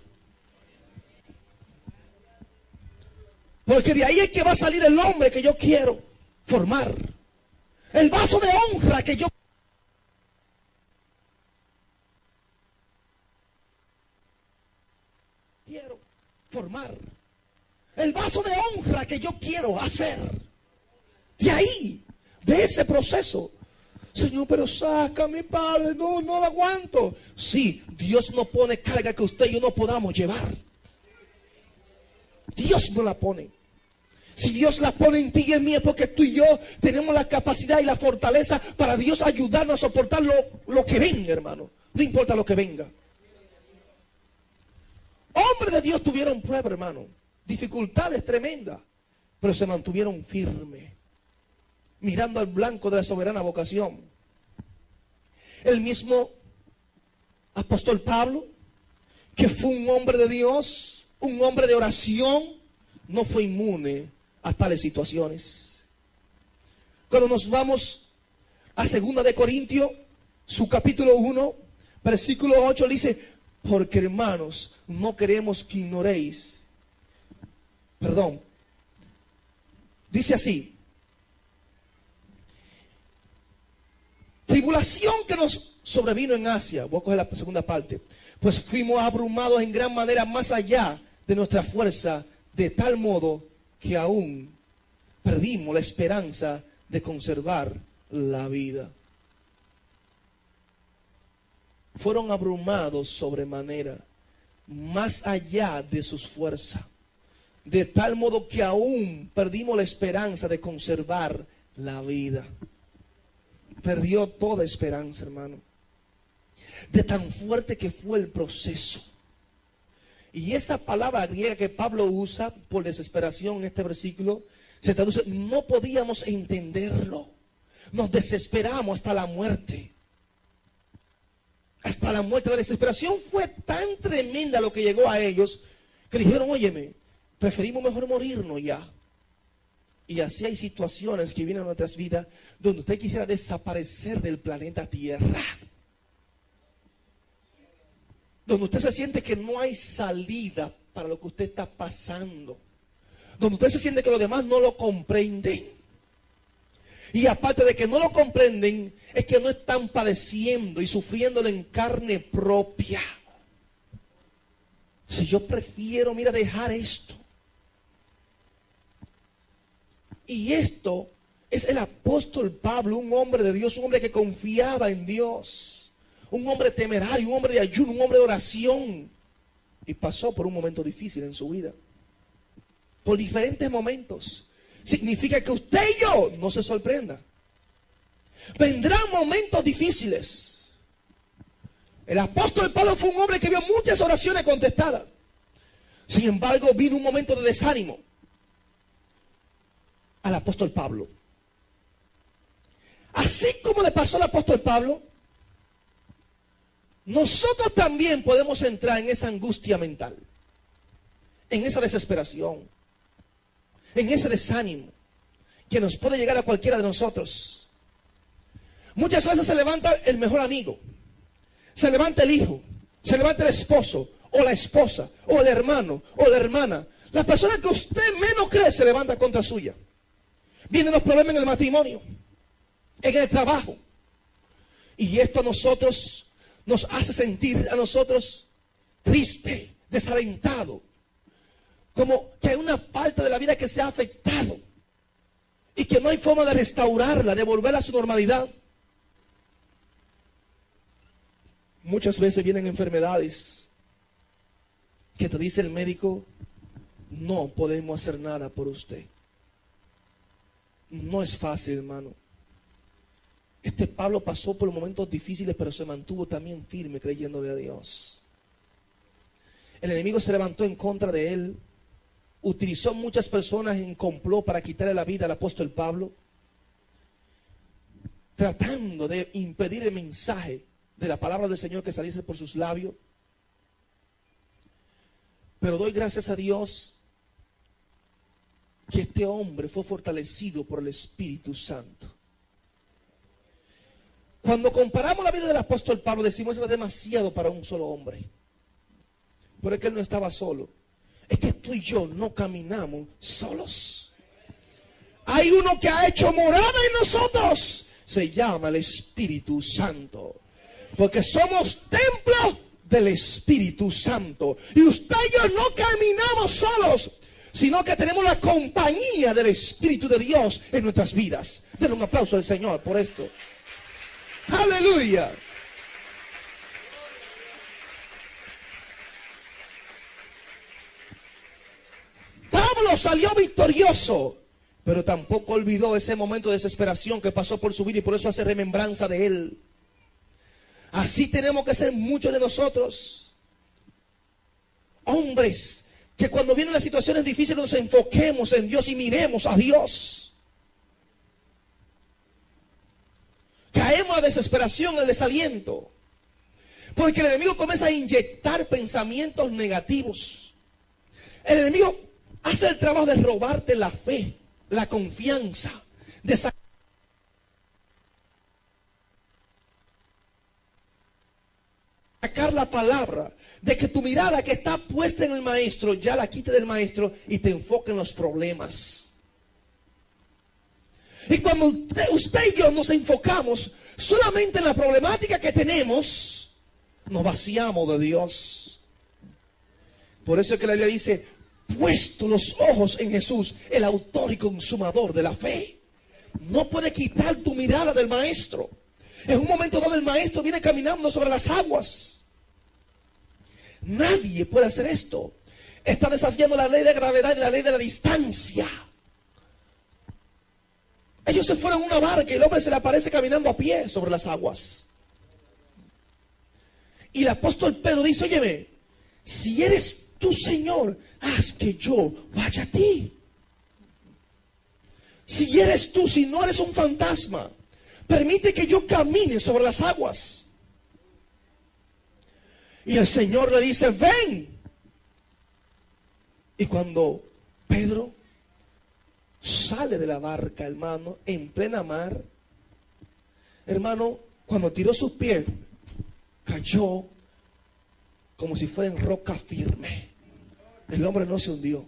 Speaker 2: Porque de ahí es que va a salir el hombre que yo quiero formar. El vaso de honra que yo quiero formar. El vaso de honra que yo quiero hacer. De ahí, de ese proceso. Señor, pero sácame, Padre, no lo aguanto. Sí, Dios no pone carga que usted y yo no podamos llevar. Dios no la pone. Si Dios la pone en ti y en mí es porque tú y yo tenemos la capacidad y la fortaleza para Dios ayudarnos a soportar lo que venga, hermano. No importa lo que venga. Hombres de Dios tuvieron pruebas, hermano. Dificultades tremendas, pero se mantuvieron firmes, mirando al blanco de la soberana vocación. El mismo apóstol Pablo, que fue un hombre de Dios, un hombre de oración, no fue inmune a tales situaciones. Cuando nos vamos a 2 de Corintios, su capítulo 1, versículo 8, le dice: porque hermanos, no queremos que ignoréis. Dice así: tribulación que nos sobrevino en Asia. Voy a coger la segunda parte. Pues fuimos abrumados en gran manera más allá de nuestra fuerza, de tal modo que aún perdimos la esperanza de conservar la vida. Fueron abrumados sobremanera, más allá de sus fuerzas, de tal modo que aún perdimos la esperanza de conservar la vida. Perdió toda esperanza, hermano. De tan fuerte que fue el proceso. Y esa palabra griega que Pablo usa por desesperación en este versículo se traduce: no podíamos entenderlo. Nos desesperamos hasta la muerte. Hasta la muerte. La desesperación fue tan tremenda lo que llegó a ellos que dijeron: óyeme, preferimos mejor morirnos ya. Y así hay situaciones que vienen a nuestras vidas donde usted quisiera desaparecer del planeta Tierra. Donde usted se siente que no hay salida para lo que usted está pasando. Donde usted se siente que los demás no lo comprenden. Y aparte de que no lo comprenden, es que no están padeciendo y sufriéndolo en carne propia. Si yo prefiero, mira, dejar esto. Y esto es el apóstol Pablo, un hombre de Dios, un hombre que confiaba en Dios, un hombre temerario, un hombre de ayuno, un hombre de oración. Y pasó por un momento difícil en su vida. Por diferentes momentos. Significa que usted y yo no se sorprenda. Vendrán momentos difíciles. El apóstol Pablo fue un hombre que vio muchas oraciones contestadas. Sin embargo, vino un momento de desánimo al apóstol Pablo. Así como le pasó al apóstol Pablo, nosotros también podemos entrar en esa angustia mental, en esa desesperación, en ese desánimo que nos puede llegar a cualquiera de nosotros. Muchas veces se levanta el mejor amigo, se levanta el hijo, se levanta el esposo, o la esposa, o el hermano, o la hermana. La persona que usted menos cree se levanta contra suya. Vienen los problemas en el matrimonio, en el trabajo. Y esto a nosotros nos hace sentir a nosotros triste, desalentado. Como que hay una parte de la vida que se ha afectado. Y que no hay forma de restaurarla, de volver a su normalidad. Muchas veces vienen enfermedades que te dice el médico, no podemos hacer nada por usted. No es fácil, hermano. Pablo pasó por momentos difíciles, pero se mantuvo también firme creyéndole a Dios. El enemigo se levantó en contra de él. Utilizó muchas personas en complot para quitarle la vida al apóstol Pablo, tratando de impedir el mensaje de la palabra del Señor que saliese por sus labios. Pero doy gracias a Dios que este hombre fue fortalecido por el Espíritu Santo. Cuando comparamos la vida del apóstol Pablo, decimos que era demasiado para un solo hombre. Pero es que él no estaba solo. Es que tú y yo no caminamos solos. Hay uno que ha hecho morada en nosotros. Se llama el Espíritu Santo. Porque somos templo del Espíritu Santo. Y usted y yo no caminamos solos, sino que tenemos la compañía del Espíritu de Dios en nuestras vidas. Denle un aplauso al Señor por esto. Aleluya. Pablo salió victorioso, pero tampoco olvidó ese momento de desesperación que pasó por su vida y por eso hace remembranza de él. Así tenemos que ser muchos de nosotros, hombres, que cuando vienen las situaciones difíciles nos enfoquemos en Dios y miremos a Dios. Caemos a desesperación, al desaliento, porque el enemigo comienza a inyectar pensamientos negativos. El enemigo hace el trabajo de robarte la fe, la confianza, de sacar la palabra, de que tu mirada que está puesta en el maestro, ya la quite del maestro y te enfoque en los problemas. Y cuando usted y yo nos enfocamos solamente en la problemática que tenemos, nos vaciamos de Dios. Por eso es que la Biblia dice, puesto los ojos en Jesús, el autor y consumador de la fe. No puede quitar tu mirada del maestro. En un momento dado el maestro viene caminando sobre las aguas. Nadie puede hacer esto. Está desafiando la ley de gravedad y la ley de la distancia. Ellos se fueron en una barca y el hombre se le aparece caminando a pie sobre las aguas. Y el apóstol Pedro dice, óyeme, si eres tú, Señor, haz que yo vaya a ti. Si eres tú, si no eres un fantasma, permite que yo camine sobre las aguas. Y el Señor le dice, ven. Y cuando Pedro sale de la barca, hermano, en plena mar, hermano, cuando tiró sus pies, cayó como si fuera en roca firme. El hombre no se hundió.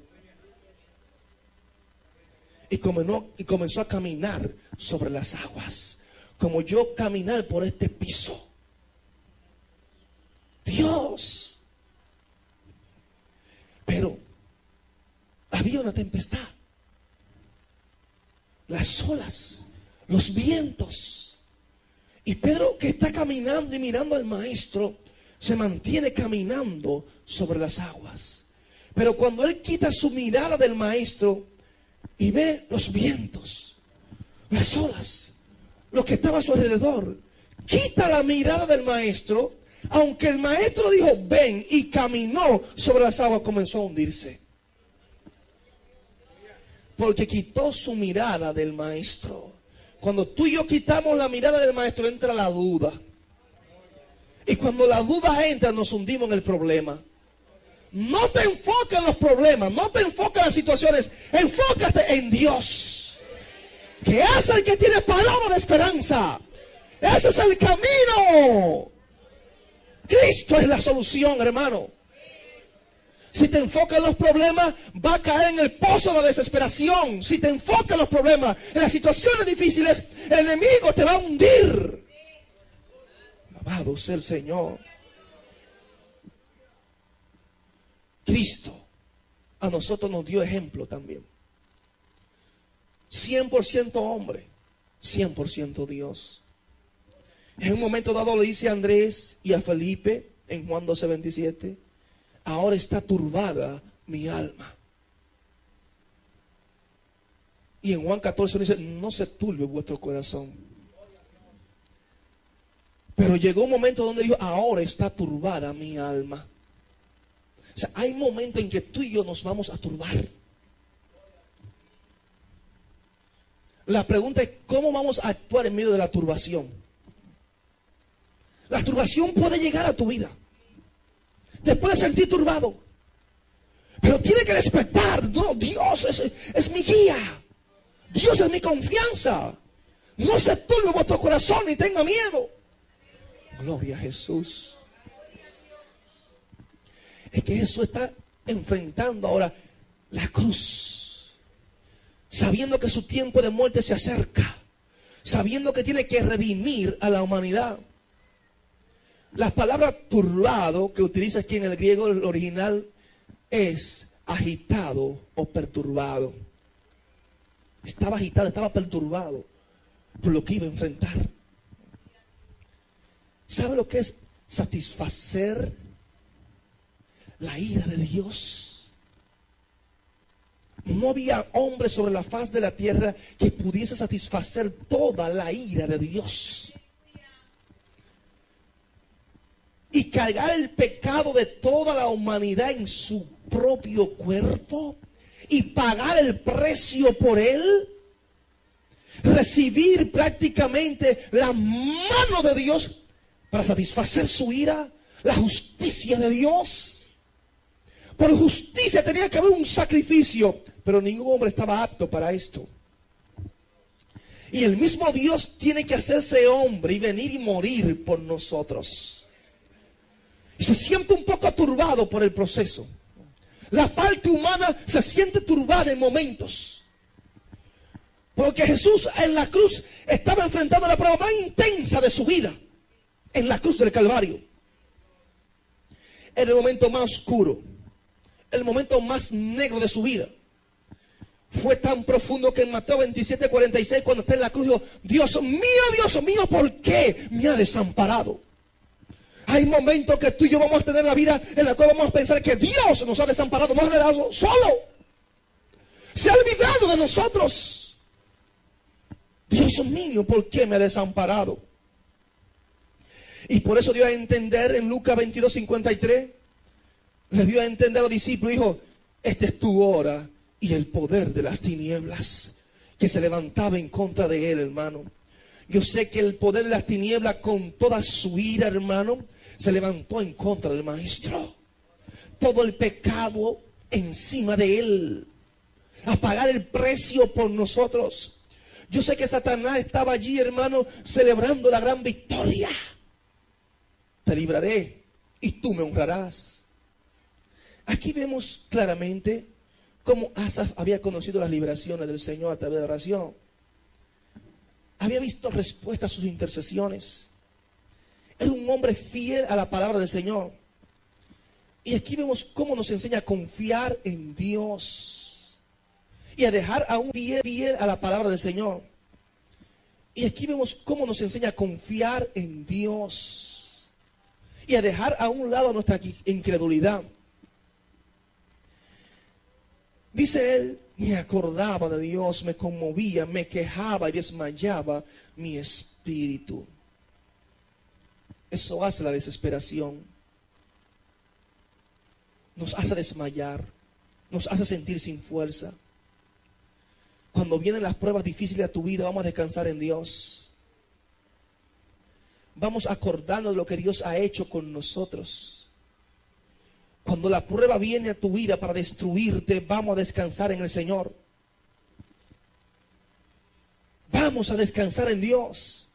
Speaker 2: Y comenzó a caminar sobre las aguas, como yo caminar por este piso. Dios. Pero había una tempestad. Las olas, los vientos. Y Pedro, que está caminando y mirando al maestro, se mantiene caminando sobre las aguas. Pero cuando él quita su mirada del maestro y ve los vientos, las olas, lo que estaba a su alrededor, quita la mirada del maestro, aunque el maestro dijo ven y caminó sobre las aguas, comenzó a hundirse. Porque quitó su mirada del maestro. Cuando tú y yo quitamos la mirada del maestro, entra la duda. Y cuando la duda entra, nos hundimos en el problema. No te enfoques en los problemas, no te enfoques en las situaciones, enfócate en Dios, que es el que tiene palabra de esperanza, Ese es el camino. Cristo es la solución, hermano. Si te enfocas en los problemas, va a caer en el pozo de la desesperación. Si te enfocas en los problemas, en las situaciones difíciles, el enemigo te va a hundir. Alabado sea el Señor. Cristo a nosotros nos dio ejemplo también. 100% hombre, 100% Dios. En un momento dado le dice a Andrés y a Felipe en Juan 12:27, ahora está turbada mi alma. Y en Juan 14 dice, no se turbe vuestro corazón. Pero llegó un momento donde dijo, ahora está turbada mi alma. O sea, hay momentos en que tú y yo nos vamos a turbar. La pregunta es, ¿cómo vamos a actuar en medio de la turbación? La turbación puede llegar a tu vida. Te puedes sentir turbado. Pero tiene que despertar. No, Dios es mi guía. Dios es mi confianza. No se turbe vuestro corazón ni tenga miedo. Gloria a Jesús. Es que Jesús está enfrentando ahora la cruz, sabiendo que su tiempo de muerte se acerca, sabiendo que tiene que redimir a la humanidad. La palabra turbado que utiliza aquí en el griego, el original, es agitado o perturbado. Estaba agitado, estaba perturbado por lo que iba a enfrentar. ¿Sabe lo que es satisfacer la ira de Dios? No había hombre sobre la faz de la tierra que pudiese satisfacer toda la ira de Dios. Y cargar el pecado de toda la humanidad en su propio cuerpo y pagar el precio por él. Recibir prácticamente la mano de Dios para satisfacer su ira, la justicia de Dios. Por justicia tenía que haber un sacrificio, pero ningún hombre estaba apto para esto. Y el mismo Dios tiene que hacerse hombre y venir y morir por nosotros. Y se siente un poco turbado por el proceso. La parte humana se siente turbada en momentos. Porque Jesús en la cruz estaba enfrentando la prueba más intensa de su vida. En la cruz del Calvario. En el momento más oscuro. El momento más negro de su vida. Fue tan profundo que en Mateo 27:46, cuando está en la cruz, dijo, Dios mío, ¿por qué me ha desamparado? Hay momentos que tú y yo vamos a tener la vida en la cual vamos a pensar que Dios nos ha desamparado, nos ha dejado solo. Se ha olvidado de nosotros. Dios mío, ¿por qué me ha desamparado? Y por eso dio a entender en Lucas 22:53, le dio a entender a los discípulos, dijo, esta es tu hora y el poder de las tinieblas que se levantaba en contra de él, hermano. Yo sé que el poder de las tinieblas con toda su ira, hermano, se levantó en contra del Maestro. Todo el pecado encima de él, a pagar el precio por nosotros. Yo sé que Satanás estaba allí, hermano, celebrando la gran victoria. Te libraré y tú me honrarás. Aquí vemos claramente cómo Asaf había conocido las liberaciones del Señor a través de la oración. Había visto respuesta a sus intercesiones. Era un hombre fiel a la palabra del Señor. Y aquí vemos cómo nos enseña a confiar en Dios. Y a dejar a un fiel a la palabra del Señor. Y aquí vemos cómo nos enseña a confiar en Dios. Y a dejar a un lado nuestra incredulidad. Dice él, me acordaba de Dios, me conmovía, me quejaba y desmayaba mi espíritu. Eso hace la desesperación. Nos hace desmayar, nos hace sentir sin fuerza. Cuando vienen las pruebas difíciles a tu vida, vamos a descansar en Dios. Vamos a acordarnos de lo que Dios ha hecho con nosotros. Cuando la prueba viene a tu vida para destruirte, vamos a descansar en el Señor. Vamos a descansar en Dios.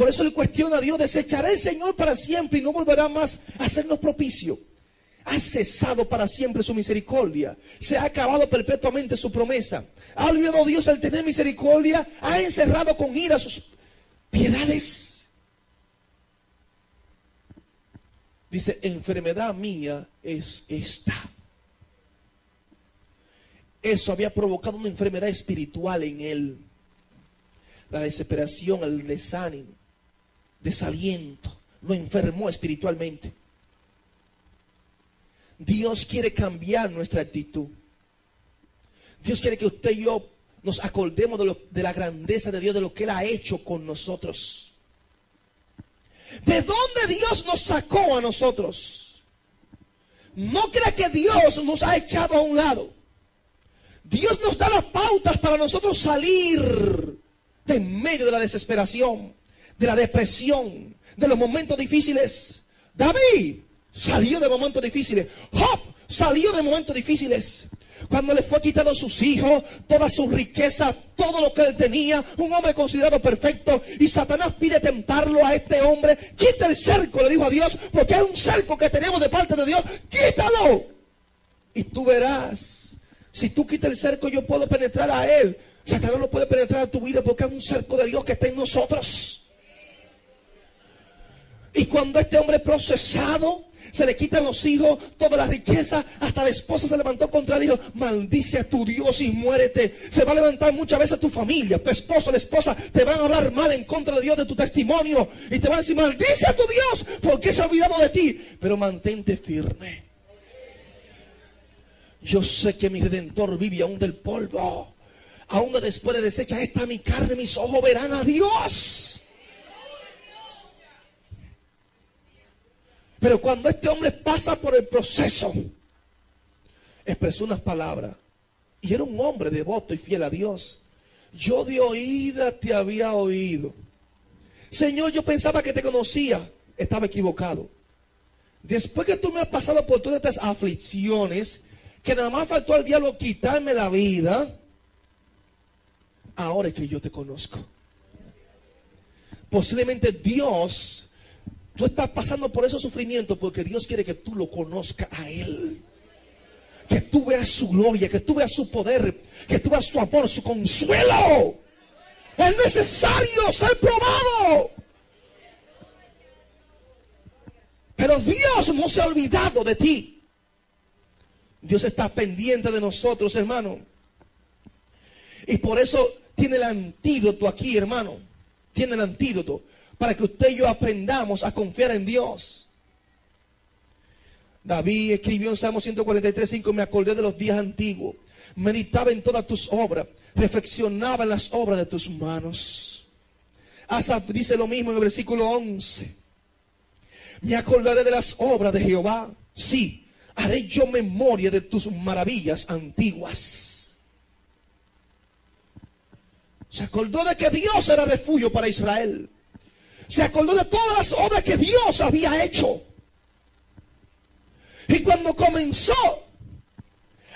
Speaker 2: Por eso le cuestiona a Dios: ¿desechará el Señor para siempre y no volverá más a hacernos propicio? Ha cesado para siempre su misericordia. Se ha acabado perpetuamente su promesa. Ha olvidado Dios al tener misericordia. Ha encerrado con ira sus piedades. Dice: enfermedad mía es esta. Eso había provocado una enfermedad espiritual en él. La desesperación, el desánimo, desaliento, lo enfermó espiritualmente. Dios quiere cambiar nuestra actitud. Dios quiere que usted y yo nos acordemos de la grandeza de Dios, de lo que Él ha hecho con nosotros. ¿De dónde Dios nos sacó a nosotros? No crea que Dios nos ha echado a un lado. Dios nos da las pautas para nosotros salir de en medio de la desesperación, de la depresión, de los momentos difíciles. David salió de momentos difíciles. Job salió de momentos difíciles. Cuando le fue quitado sus hijos, toda su riqueza, todo lo que él tenía, un hombre considerado perfecto, y Satanás pide tentarlo a este hombre. Quita el cerco, le dijo a Dios, porque hay un cerco que tenemos de parte de Dios. Quítalo. Y tú verás, si tú quitas el cerco, yo puedo penetrar a él. Satanás no puede penetrar a tu vida porque hay un cerco de Dios que está en nosotros. Y cuando este hombre es procesado, se le quitan los hijos, toda la riqueza, hasta la esposa se levantó contra él y dijo: maldice a tu Dios y muérete. Se va a levantar muchas veces tu familia, tu esposo, la esposa, te van a hablar mal en contra de Dios, de tu testimonio, y te van a decir: maldice a tu Dios porque se ha olvidado de ti. Pero mantente firme. Yo sé que mi Redentor vive aún del polvo. Aún después de deshecha esta mi carne, mis ojos verán a Dios. Pero cuando este hombre pasa por el proceso, expresó unas palabras. Y era un hombre devoto y fiel a Dios. Yo de oída te había oído. Señor, yo pensaba que te conocía. Estaba equivocado. Después que tú me has pasado por todas estas aflicciones, que nada más faltó al diablo quitarme la vida, ahora es que yo te conozco. Posiblemente Dios, tú estás pasando por esos sufrimientos porque Dios quiere que tú lo conozcas a Él. Que tú veas su gloria, que tú veas su poder, que tú veas su amor, su consuelo. Es necesario ser probado. Pero Dios no se ha olvidado de ti. Dios está pendiente de nosotros, hermano. Y por eso tiene el antídoto aquí, hermano. Tiene el antídoto para que usted y yo aprendamos a confiar en Dios. David escribió en Salmo 143:5: me acordé de los días antiguos, meditaba en todas tus obras, reflexionaba en las obras de tus manos. Asaf dice lo mismo en el versículo 11: me acordaré de las obras de Jehová, sí, haré yo memoria de tus maravillas antiguas. Se acordó de que Dios era refugio para Israel. Se acordó de todas las obras que Dios había hecho. Y cuando comenzó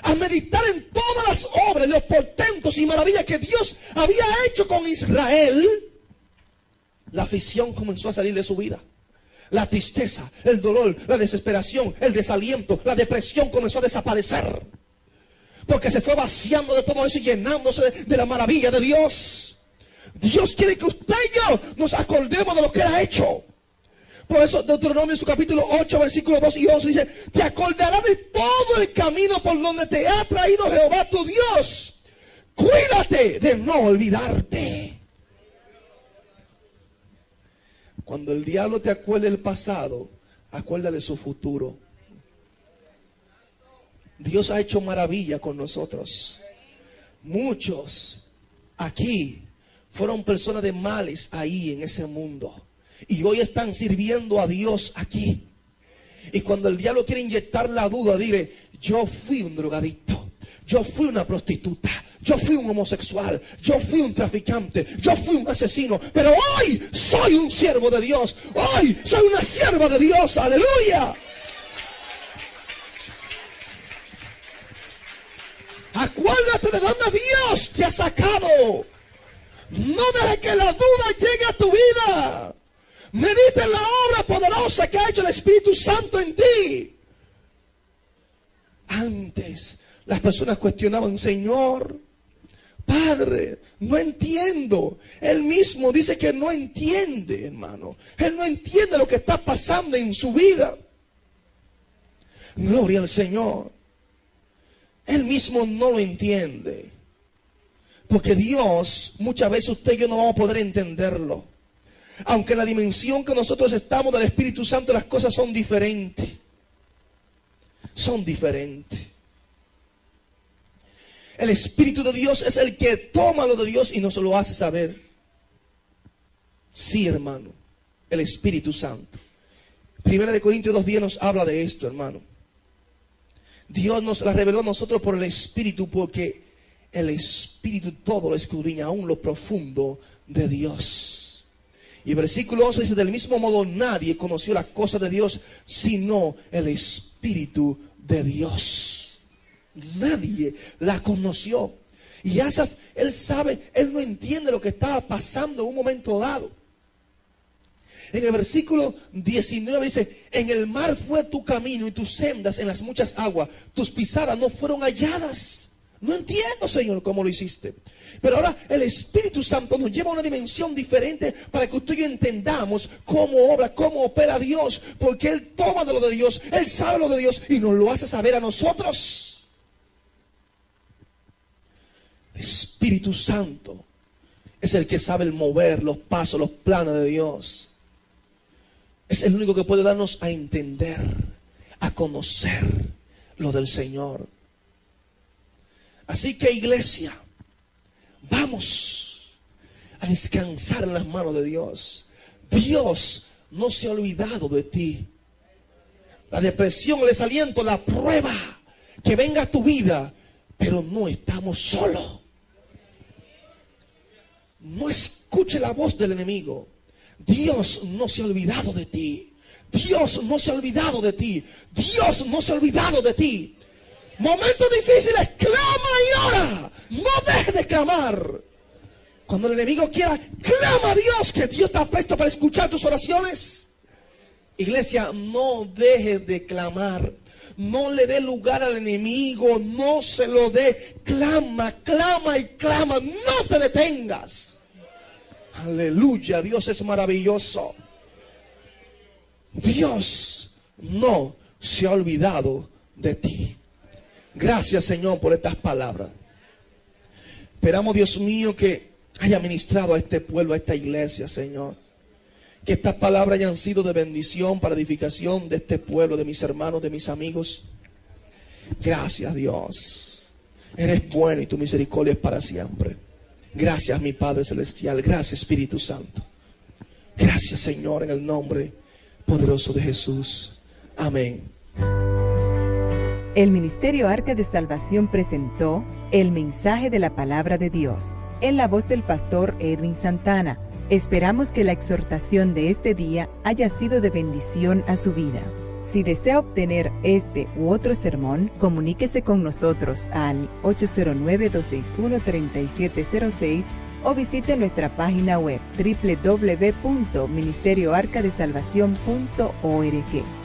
Speaker 2: a meditar en todas las obras, los portentos y maravillas que Dios había hecho con Israel, la aflicción comenzó a salir de su vida. La tristeza, el dolor, la desesperación, el desaliento, la depresión comenzó a desaparecer. Porque se fue vaciando de todo eso y llenándose de la maravilla de Dios. Dios quiere que usted y yo nos acordemos de lo que Él ha hecho. Por eso Deuteronomio en su capítulo 8, versículos 2 y 11 dice: te acordarás de todo el camino por donde te ha traído Jehová tu Dios. Cuídate de no olvidarte. Cuando el diablo te acuerde del pasado, acuerda de su futuro. Dios ha hecho maravilla con nosotros. Muchos aquí fueron personas de males ahí en ese mundo. Y hoy están sirviendo a Dios aquí. Y cuando el diablo quiere inyectar la duda, dile: yo fui un drogadicto, yo fui una prostituta, yo fui un homosexual, yo fui un traficante, yo fui un asesino, pero hoy soy un siervo de Dios, hoy soy una sierva de Dios, aleluya. Acuérdate de dónde Dios te ha sacado. No dejes que la duda llegue a tu vida. Medita en la obra poderosa que ha hecho el Espíritu Santo en ti. Antes las personas cuestionaban, Señor, Padre, no entiendo. Él mismo dice que no entiende, hermano. Él no entiende lo que está pasando en su vida. Gloria al Señor. Él mismo no lo entiende. Porque Dios, muchas veces usted y yo no vamos a poder entenderlo. Aunque en la dimensión que nosotros estamos del Espíritu Santo, las cosas son diferentes. Son diferentes. El Espíritu de Dios es el que toma lo de Dios y nos lo hace saber. Sí, hermano, el Espíritu Santo. 1 Corintios 2:10 nos habla de esto, hermano. Dios nos la reveló a nosotros por el Espíritu, porque el Espíritu todo lo escudriña, aún lo profundo de Dios. Y el versículo 11 dice, del mismo modo nadie conoció las cosas de Dios, sino el Espíritu de Dios. Nadie la conoció. Y Asaf, él sabe, él no entiende lo que estaba pasando en un momento dado. En el versículo 19 dice, en el mar fue tu camino y tus sendas en las muchas aguas, tus pisadas no fueron halladas. No entiendo, Señor, cómo lo hiciste. Pero ahora el Espíritu Santo nos lleva a una dimensión diferente para que usted y yo entendamos cómo obra, cómo opera Dios. Porque Él toma de lo de Dios, Él sabe lo de Dios y nos lo hace saber a nosotros. El Espíritu Santo es el que sabe el mover, los pasos, los planes de Dios. Es el único que puede darnos a entender, a conocer lo del Señor. Así que, iglesia, vamos a descansar en las manos de Dios. Dios no se ha olvidado de ti. La depresión, el desaliento, la prueba que venga a tu vida, pero no estamos solos. No escuche la voz del enemigo. Dios no se ha olvidado de ti. Dios no se ha olvidado de ti. Dios no se ha olvidado de ti. Momentos difíciles, clama y ora. No dejes de clamar. Cuando el enemigo quiera, clama a Dios, que Dios está presto para escuchar tus oraciones. Iglesia, no dejes de clamar. No le dé lugar al enemigo. No se lo dé. Clama, clama y clama. No te detengas. Aleluya, Dios es maravilloso. Dios no se ha olvidado de ti. Gracias, Señor, por estas palabras. Esperamos, Dios mío, que haya ministrado a este pueblo, a esta iglesia, Señor. Que estas palabras hayan sido de bendición para edificación de este pueblo, de mis hermanos, de mis amigos. Gracias, Dios. Eres bueno y tu misericordia es para siempre. Gracias, mi Padre Celestial. Gracias, Espíritu Santo. Gracias, Señor, en el nombre poderoso de Jesús. Amén.
Speaker 1: El Ministerio Arca de Salvación presentó el mensaje de la Palabra de Dios, en la voz del pastor Edwin Santana. Esperamos que la exhortación de este día haya sido de bendición a su vida. Si desea obtener este u otro sermón, comuníquese con nosotros al 809-261-3706 o visite nuestra página web www.ministerioarcadesalvacion.org.